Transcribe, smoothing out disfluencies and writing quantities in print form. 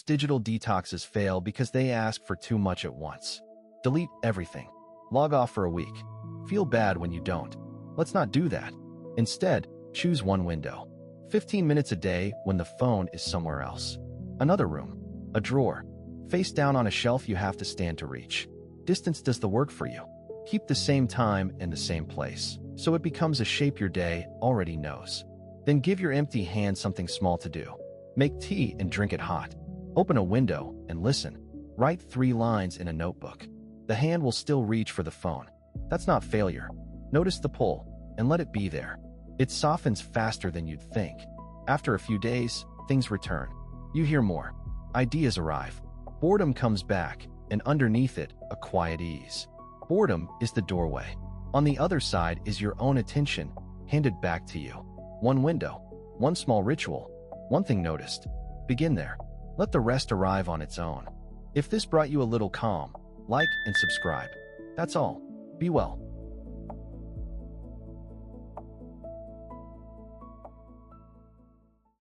Most digital detoxes fail because they ask for too much at once. Delete everything. Log off for a week. Feel bad when you don't. Let's not do that. Instead, choose one window. 15 minutes a day when the phone is somewhere else. Another room. A drawer. Face down on a shelf you have to stand to reach. Distance does the work for you. Keep the same time and the same place, so it becomes a shape your day already knows. Then give your empty hand something small to do. Make tea and drink it hot. Open a window and listen. Write 3 lines in a notebook. The hand will still reach for the phone. That's not failure. Notice the pull and let it be there. It softens faster than you'd think. After a few days, things return. You hear more. Ideas arrive. Boredom comes back, and underneath it, a quiet ease. Boredom is the doorway. On the other side is your own attention, handed back to you. One window, one small ritual, one thing noticed. Begin there. Let the rest arrive on its own. If this brought you a little calm, like and subscribe. That's all. Be well.